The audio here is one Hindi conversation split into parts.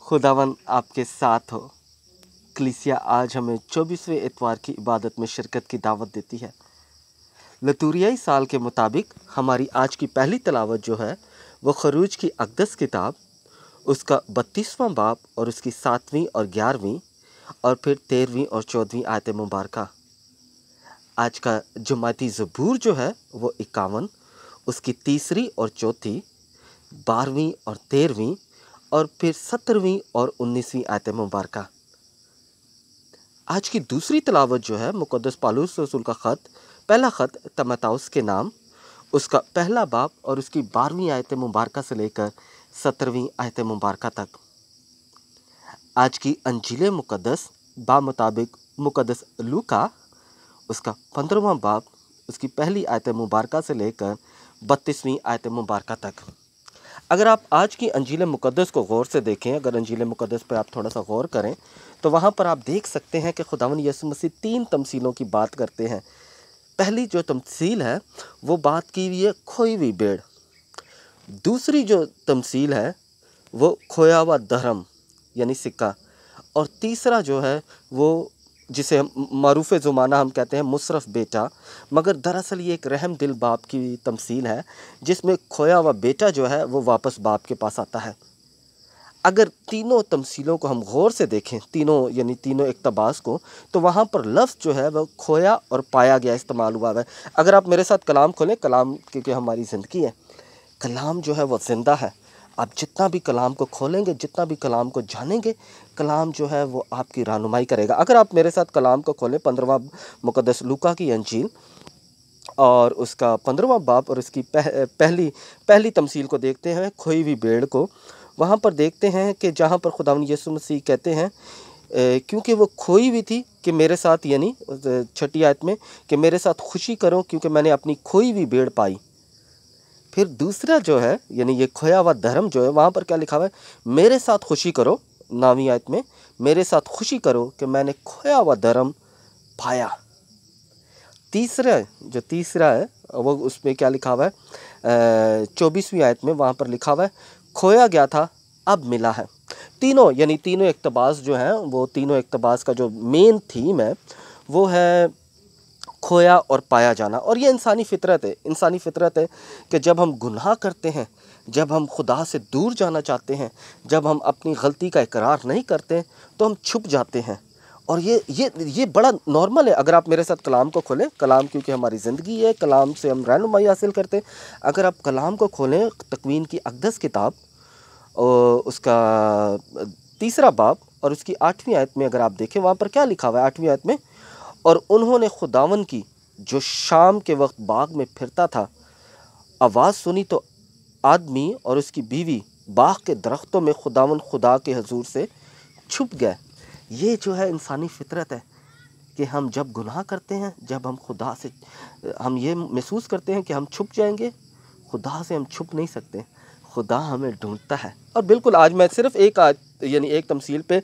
खुदावन आपके साथ हो। कलीसिया आज हमें 24वें इतवार की इबादत में शिरकत की दावत देती है। लतूरियाई साल के मुताबिक हमारी आज की पहली तिलावत जो है वो खरूज की अक़दस किताब उसका 32वां बाब और उसकी 7वीं और 11वीं और फिर 13वीं और 14वीं आयत मुबारका। आज का जुमाती ज़बूर जो है वो 51, उसकी 3री और 4थी, 12वीं और 13वीं और फिर 17वीं और 19वीं आयत मुबारका। आज की दूसरी तिलावत जो है मुक़द्दस पौलुस रसूल का ख़त, पहला ख़त तीमुथियुस के नाम, उसका पहला बाब और उसकी 12वीं आयत मुबारका से लेकर 17वीं आयत मुबारका तक। आज की अंजील मुक़द्दस मुताबिक मुक़द्दस लूका, उसका 15वां बाब, उसकी पहली आयत मुबारका से लेकर 32वीं आयत मुबारका तक। अगर आप आज की अंजील मुक़द्दस को गौर से देखें, अगर अंजील मुक़द्दस पर आप थोड़ा सा गौर करें तो वहाँ पर आप देख सकते हैं कि खुदावंद यीशु मसीह 3 तमसीलों की बात करते हैं। पहली जो तमसील है वो बात की हुई है खोई हुई भेड़। दूसरी जो तमसील है वो खोया हुआ धर्म यानी सिक्का, और तीसरा जो है वो जिसे हम मारूफ़ ज़माना हम कहते हैं मुसरफ़ बेटा, मगर दरअसल ये एक रहम दिल बाप की तमसील है जिसमें खोया हुआ बेटा जो है वो वापस बाप के पास आता है। अगर तीनों तमसीलों को हम गौर से देखें, तीनों यानी तीनों इक़्तिबास को, तो वहाँ पर लफ्ज़ जो है वह खोया और पाया गया इस्तेमाल हुआ है। अगर आप मेरे साथ कलाम खोलें, कलाम क्योंकि हमारी ज़िंदगी है, कलाम जो है वो ज़िंदा है। आप जितना भी कलाम को खोलेंगे, जितना भी कलाम को जानेंगे, कलाम जो है वो आपकी रहनुमाई करेगा। अगर आप मेरे साथ कलाम को खोलें, 15वां मुक़द्दस लूका की अंजील और उसका 15वां बाब और उसकी पहली तमसील को देखते हैं, खोई हुई भेड़ को। वहाँ पर देखते हैं कि जहाँ पर खुदावंद यीशु मसीह कहते हैं क्योंकि वो खोई हुई थी कि मेरे साथ, यानी 6ठी आयत में, कि मेरे साथ खुशी करो क्योंकि मैंने अपनी खोई हुई भेड़ पाई। फिर दूसरा जो है यानी ये खोया हुआ धर्म जो है, वहाँ पर क्या लिखा हुआ है, मेरे साथ खुशी करो, 9वीं आयत में, मेरे साथ खुशी करो कि मैंने खोया हुआ धर्म पाया। तीसरा है वो उसमें क्या लिखा हुआ है, 24वीं आयत में, वहाँ पर लिखा हुआ है खोया गया था अब मिला है। तीनों यानी तीनों इक़्तिबास जो हैं, वो तीनों इक़्तिबास का जो मेन थीम है वो है खोया और पाया जाना। और ये इंसानी फ़ितरत है कि जब हम गुनाह करते हैं, जब हम खुदा से दूर जाना चाहते हैं, जब हम अपनी गलती का इकरार नहीं करते तो हम छुप जाते हैं। और ये बड़ा नॉर्मल है। अगर आप मेरे साथ कलाम को खोलें, कलाम क्योंकि हमारी ज़िंदगी है, कलाम से हम रहनुमाई हासिल करते हैं। अगर आप कलाम को खोलें, तकवीन की अक़दस किताब उसका 3रा बाब और उसकी 8वीं आयत में अगर आप देखें, वहाँ पर क्या लिखा हुआ है 8वीं आयत में, और उन्होंने खुदावन की जो शाम के वक्त बाग में फिरता था आवाज़ सुनी तो आदमी और उसकी बीवी बाग के दरख्तों में खुदा के हजूर से छुप गए। ये जो है इंसानी फ़ितरत है कि हम जब गुनाह करते हैं, जब हम खुदा से, हम ये महसूस करते हैं कि हम छुप जाएंगे। खुदा से हम छुप नहीं सकते, खुदा हमें ढूंढता है। और बिल्कुल आज मैं सिर्फ एक तमसील पे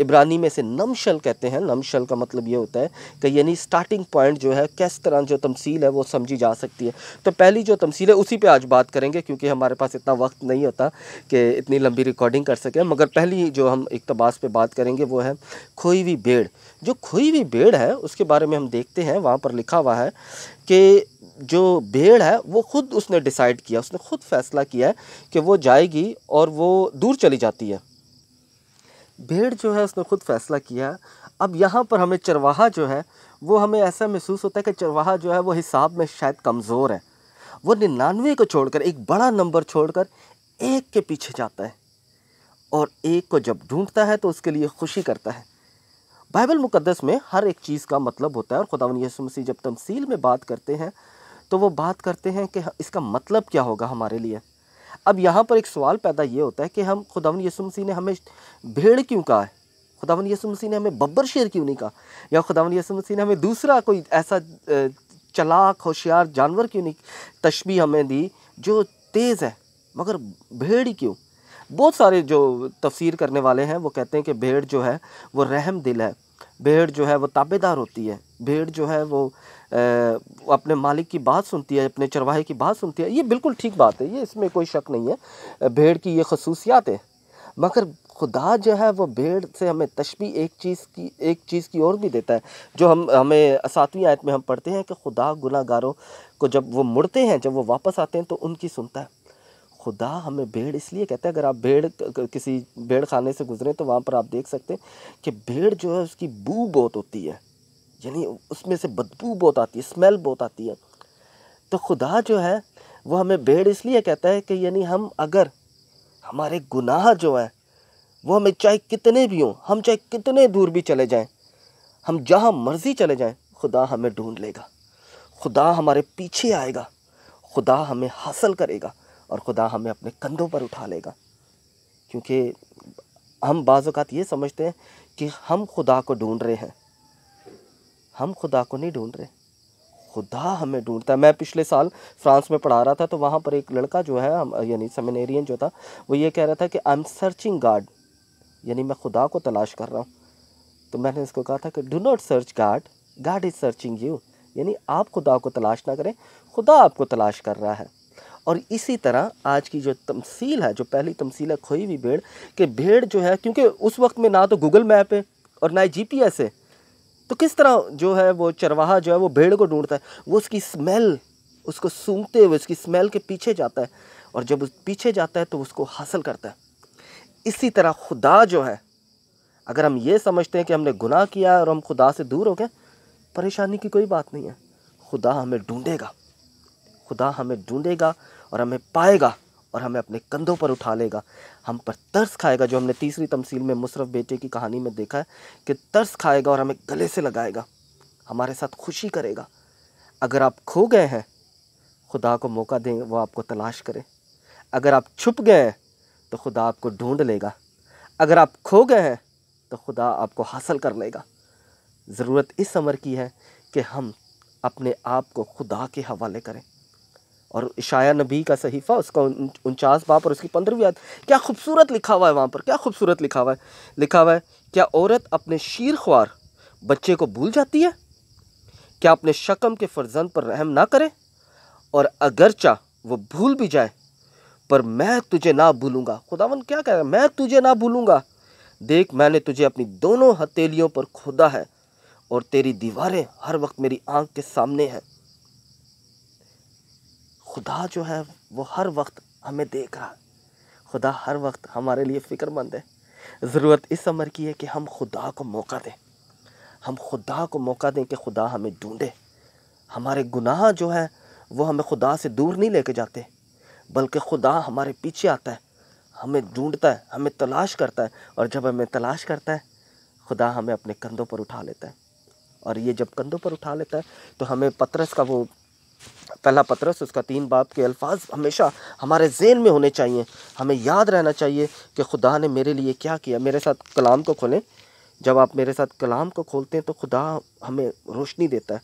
इब्रानी में से नमशल कहते हैं। नमशल का मतलब ये होता है कि यानी स्टार्टिंग पॉइंट जो है, किस तरह जो तमसील है वो समझी जा सकती है। तो पहली जो तमसील है उसी पे आज बात करेंगे क्योंकि हमारे पास इतना वक्त नहीं होता कि इतनी लंबी रिकॉर्डिंग कर सकें। मगर पहली जो हम इक़्तिबास पे बात करेंगे वो है खोई हुई भेड़। जो खोई हुई भेड़ है उसके बारे में हम देखते हैं, वहाँ पर लिखा हुआ है कि जो भेड़ है वो ख़ुद उसने डिसाइड किया, उसने ख़ुद फ़ैसला किया है कि वो जाएगी और वो दूर चली जाती है। भेड़ जो है उसने ख़ुद फ़ैसला किया। अब यहाँ पर हमें चरवाहा जो है वो, हमें ऐसा महसूस होता है कि चरवाहा जो है वो हिसाब में शायद कमज़ोर है। वो 99 को छोड़कर, एक बड़ा नंबर छोड़कर एक के पीछे जाता है और एक को जब ढूंढता है तो उसके लिए खुशी करता है। बाइबल मुक़द्दस में हर एक चीज़ का मतलब होता है और खुदावंद यीशु मसीह जब तमसील में बात करते हैं तो वो बात करते हैं कि इसका मतलब क्या होगा हमारे लिए। अब यहाँ पर एक सवाल पैदा ये होता है कि हम, खुदावंद यीशु मसीह ने हमें भेड़ क्यों कहा है? खुदावंद यीशु मसीह ने हमें बब्बर शेर क्यों नहीं कहा? या खुदावंद यीशु मसीह ने हमें दूसरा कोई ऐसा चालाक होशियार जानवर क्यों नहीं तशबीह हमें दी जो तेज़ है, मगर भेड़ ही क्यों? बहुत सारे जो तफसीर करने वाले हैं वो कहते हैं कि भेड़ जो है वो रहम दिल है, भेड़ जो है वो ताबेदार होती है, भेड़ जो है वो अपने मालिक की बात सुनती है, अपने चरवाहे की बात सुनती है। ये बिल्कुल ठीक बात है, ये इसमें कोई शक नहीं है, भेड़ की ये खसूसियात है। मगर खुदा जो है वो भेड़ से हमें तशबीह एक चीज़ की और भी देता है, जो हमें 7वीं आयत में हम पढ़ते हैं कि खुदा गुनाहगारों को जब वो मुड़ते हैं, जब वो वापस आते हैं तो उनकी सुनता है। खुदा हमें भेड़ इसलिए कहता है, अगर आप किसी भेड़ खाने से गुजरें तो वहाँ पर आप देख सकते हैं कि भेड़ जो है उसकी बू बहुत होती है, यानी उसमें से बदबू बहुत आती है, स्मेल बहुत आती है। तो खुदा जो है वो हमें भेड़ इसलिए कहता है कि यानी हम अगर हमारे गुनाह जो है वो हमें चाहे कितने भी हों, हम चाहे कितने दूर भी चले जाएं, हम जहाँ मर्जी चले जाएं, खुदा हमें ढूंढ लेगा, खुदा हमारे पीछे आएगा, खुदा हमें हासिल करेगा और खुदा हमें अपने कंधों पर उठा लेगा। क्योंकि हम बाज़ औक़ात ये समझते हैं कि हम खुदा को ढूंढ रहे हैं, हम खुदा को नहीं ढूंढ रहे, खुदा हमें ढूंढता है। मैं पिछले साल फ्रांस में पढ़ा रहा था, तो वहाँ पर एक लड़का जो है यानी सेमिनेरियन जो था, वो ये कह रहा था कि आई एम सर्चिंग गॉड, यानी मैं खुदा को तलाश कर रहा हूँ। तो मैंने उसको कहा था कि do not search God, God is searching you, यानी आप खुदा को तलाश ना करें, खुदा आपको तलाश कर रहा है। और इसी तरह आज की जो तमसील है, जो पहली तमसील है खोई हुई भेड़, कि भेड़ जो है, क्योंकि उस वक्त में ना तो गूगल मैप है और ना ही GPS है, तो किस तरह जो है वो चरवाहा जो है वो भेड़ को ढूंढता है, वो उसकी स्मेल, उसको सूंघते हुए उसकी स्मेल के पीछे जाता है, और जब उस पीछे जाता है तो उसको हासिल करता है। इसी तरह खुदा जो है, अगर हम ये समझते हैं कि हमने गुनाह किया और हम खुदा से दूर हो गए, परेशानी की कोई बात नहीं है। खुदा हमें ढूंढेगा, खुदा हमें ढूंढेगा और हमें पाएगा और हमें अपने कंधों पर उठा लेगा, हम पर तरस खाएगा, जो हमने तीसरी तमसील में मुशर्रफ बेटे की कहानी में देखा है कि तरस खाएगा और हमें गले से लगाएगा, हमारे साथ खुशी करेगा। अगर आप खो गए हैं, खुदा को मौका दें वो आपको तलाश करे। अगर आप छुप गए हैं तो खुदा आपको ढूंढ लेगा। अगर आप खो गए हैं तो खुदा आपको हासिल कर लेगा। ज़रूरत इस अमर की है कि हम अपने आप को खुदा के हवाले करें। और इशाया नबी का सहीफ़ा, उसका 49 बाब और उसकी 15वीं आयत, क्या खूबसूरत लिखा हुआ है वहाँ पर, क्या खूबसूरत लिखा हुआ है, क्या औरत अपने शीरख्वार बच्चे को भूल जाती है? क्या अपने शकम के फर्जंद पर रहम ना करे? और अगरचा वो भूल भी जाए, पर मैं तुझे ना भूलूंगा। खुदावन क्या कह रहा है, मैं तुझे ना भूलूंगा। देख, मैंने तुझे अपनी दोनों हथेलियों पर खोदा है और तेरी दीवारें हर वक्त मेरी आंख के सामने हैं। खुदा जो है वो हर वक्त हमें देख रहा है, खुदा हर वक्त हमारे लिए फ़िक्रमंद है। ज़रूरत इस अमर की है कि हम खुदा को मौका दें, हम खुदा को मौका दें कि खुदा हमें ढूंढे। हमारे गुनाह जो है वो हमें खुदा से दूर नहीं लेके जाते, बल्कि खुदा हमारे पीछे आता है, हमें ढूंढता है, हमें तलाश करता है, और जब हमें तलाश करता है खुदा हमें अपने कंधों पर उठा लेता है। और ये जब कंधों पर उठा लेता है तो हमें पतरस का वो पहला पतरस उसका 3 बाब के अल्फाज हमेशा हमारे ज़हन में होने चाहिए। हमें याद रहना चाहिए कि खुदा ने मेरे लिए क्या किया। मेरे साथ कलाम को खोलें, जब आप मेरे साथ कलाम को खोलते हैं तो खुदा हमें रोशनी देता है,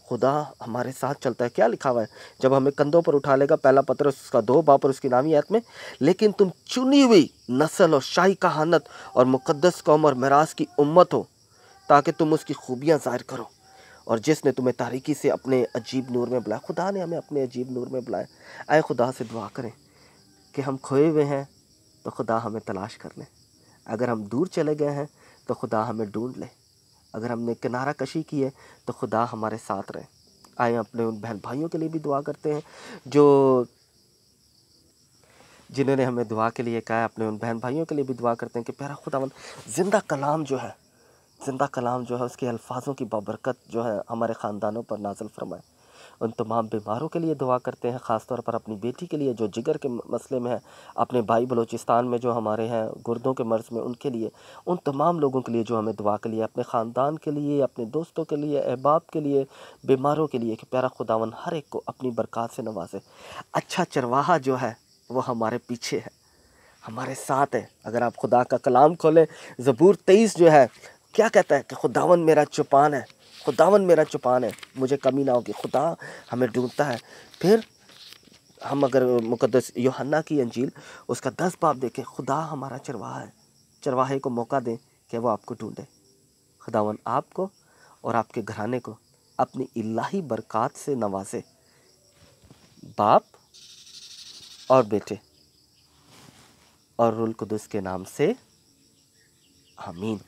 खुदा हमारे साथ चलता है। क्या लिखा हुआ है, जब हमें कंधों पर उठा लेगा, पहला पतरस उसका 2 बाब और उसकी 9वीं आयत में, लेकिन तुम चुनी हुई नस्ल और शाही कहानत और मुकद्दस कौम और मिरास की उम्मत हो, ताकि तुम उसकी खूबियाँ ज़ाहिर करो, और जिसने तुम्हें तारीकी से अपने अजीब नूर में बुलाया। खुदा ने हमें अपने अजीब नूर में बुलाया। आए खुदा से दुआ करें कि हम खोए हुए हैं तो खुदा हमें तलाश कर ले, अगर हम दूर चले गए हैं तो खुदा हमें ढूंढ ले, अगर हमने किनारा कशी की है तो खुदा हमारे साथ रहे। आए अपने उन बहन भाइयों के लिए भी दुआ करते हैं जिन्होंने हमें दुआ के लिए कहा है। अपने उन बहन भाइयों के लिए भी दुआ करते हैं कि प्यारा खुदावन ज़िंदा कलाम जो है उसके अल्फाज़ों की बाबरकत जो है हमारे ख़ानदानों पर नाज़िल फरमाए। उन तमाम बीमारों के लिए दुआ करते हैं, ख़ास तौर पर अपनी बेटी के लिए जो जिगर के मसले में है, अपने भाई बलूचिस्तान में जो हमारे हैं गुर्दों के मर्ज़ में, उनके लिए, उन तमाम लोगों के लिए जो हमें दुआ के लिए, अपने ख़ानदान के लिए, अपने दोस्तों के लिए, अहबाब के लिए, बीमारों के लिए, कि प्यारा खुदावन हर एक को अपनी बरक़ात से नवाज़े। अच्छा चरवाहा जो है वो हमारे पीछे है, हमारे साथ है। अगर आप खुदा का कलाम खोलें, ज़बूर 23 जो है क्या कहता है कि खुदावन मेरा चौपान है, खुदावन मेरा चौपान है, मुझे कमी ना होगी। खुदा हमें ढूंढता है। फिर हम अगर मुकद्दस यूहन्ना की अंजील उसका 10 बाब देखें, खुदा हमारा चरवाहा है, चरवाहे को मौका दें कि वो आपको ढूंढे। खुदावन आपको और आपके घराने को अपनी इलाही बरक़ात से नवाजे, बाप और बेटे। और रुल कुदस के नाम से आमीन।